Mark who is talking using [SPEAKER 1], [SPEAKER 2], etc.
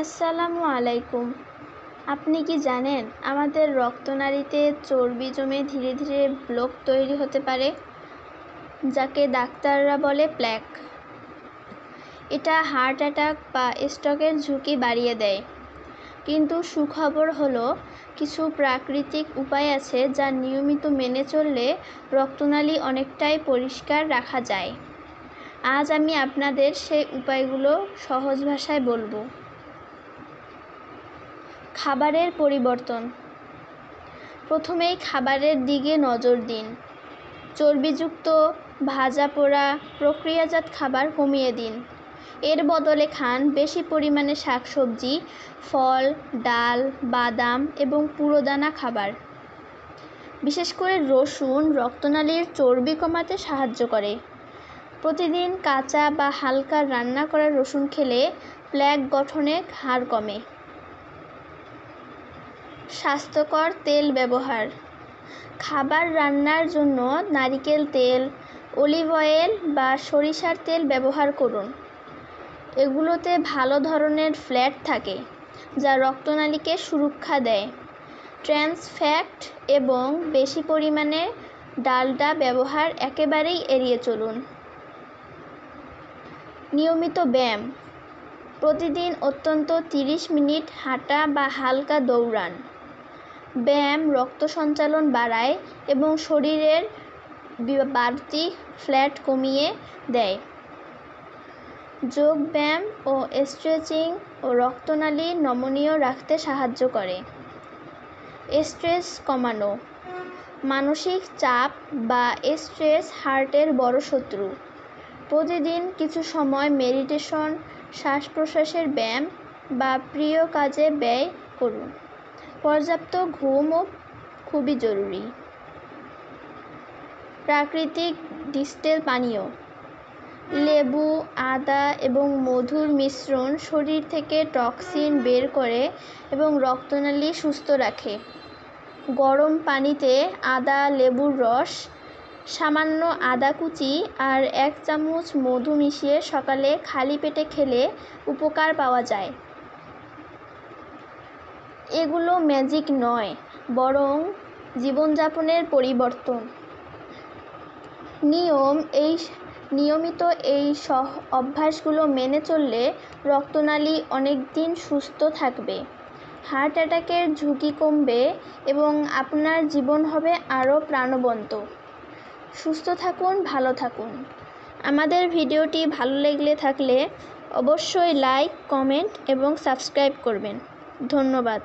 [SPEAKER 1] আসসালামু আলাইকুম। আপনি কি জানেন আমাদের রক্তনালীতে চর্বি জমে ধীরে ধীরে ব্লক তৈরি হতে পারে, যাকে ডাক্তাররা বলে প্ল্যাক। এটা হার্ট অ্যাটাক বা স্ট্রোকের ঝুঁকি বাড়িয়ে দেয়। কিন্তু সুখবর হলো, কিছু প্রাকৃতিক উপায় আছে যা নিয়মিত মেনে চললে রক্তনালী অনেকটাই পরিষ্কার রাখা যায়। আজ আমি আপনাদের সেই উপায়গুলো সহজ ভাষায় বলবো। খাবারের পরিবর্তন। প্রথমেই খাবারের দিকে নজর দিন। চর্বিযুক্ত, ভাজা পোড়া, প্রক্রিয়াজাত খাবার কমিয়ে দিন। এর বদলে খান বেশি পরিমাণে শাকসবজি, ফল, ডাল, বাদাম এবং পুরোদানা খাবার। বিশেষ করে রসুন রক্তনালীর চর্বি কমাতে সাহায্য করে। প্রতিদিন কাঁচা বা হালকা রান্না করা রসুন খেলে প্ল্যাক গঠনে হার কমে। স্বাস্থ্যকর তেল ব্যবহার। খাবার রান্নার জন্য নারিকেল তেল, অলিভ অয়েল বা সরিষার তেল ব্যবহার করুন। এগুলোতে ভালো ধরনের ফ্যাট থাকে, যা রক্তনালীকে সুরক্ষা দেয়। ট্রান্স ফ্যাট এবং বেশি পরিমাণে ডালডা ব্যবহার একেবারেই এড়িয়ে চলুন। নিয়মিত ব্যায়াম। প্রতিদিন অন্তত 30 মিনিট হাঁটা বা হালকা দৌড়ান। ব্যায়াম রক্ত সঞ্চালন বাড়ায় এবং শরীরের বাড়তি ফ্যাট কমিয়ে দেয়। যোগ ব্যায়াম ও স্ট্রেচিং ও রক্তনালী নমনীয় রাখতে সাহায্য করে। স্ট্রেস কমানো। মানসিক চাপ বা স্ট্রেস হার্টের বড় শত্রু। প্রতিদিন কিছু সময় মেডিটেশন, শ্বাস প্রশ্বাসের ব্যায়াম বা প্রিয় কাজে ব্যয় করুন। পর্যাপ্ত ঘুমও খুবই জরুরি। প্রাকৃতিক ডিস্টিল পানীয়। লেবু, আদা এবং মধুর মিশ্রণ শরীর থেকে টক্সিন বের করে এবং রক্তনালী সুস্থ রাখে। গরম পানিতে আদা, লেবুর রস, সামান্য আদা কুচি আর 1 চামচ মধু মিশিয়ে সকালে খালি পেটে খেলে উপকার পাওয়া যায়। এগুলো ম্যাজিক নয়, বরং জীবনযাপনের পরিবর্তন। নিয়মিত এই অভ্যাসগুলো মেনে চললে রক্তনালী অনেক দিন সুস্থ থাকবে, হার্ট অ্যাটাকের ঝুঁকি কমবে এবং আপনার জীবন হবে আরও প্রাণবন্ত। সুস্থ থাকুন, ভালো থাকুন। আমাদের ভিডিওটি ভালো লেগে থাকলে অবশ্যই লাইক, কমেন্ট এবং সাবস্ক্রাইব করবেন। ধন্যবাদ।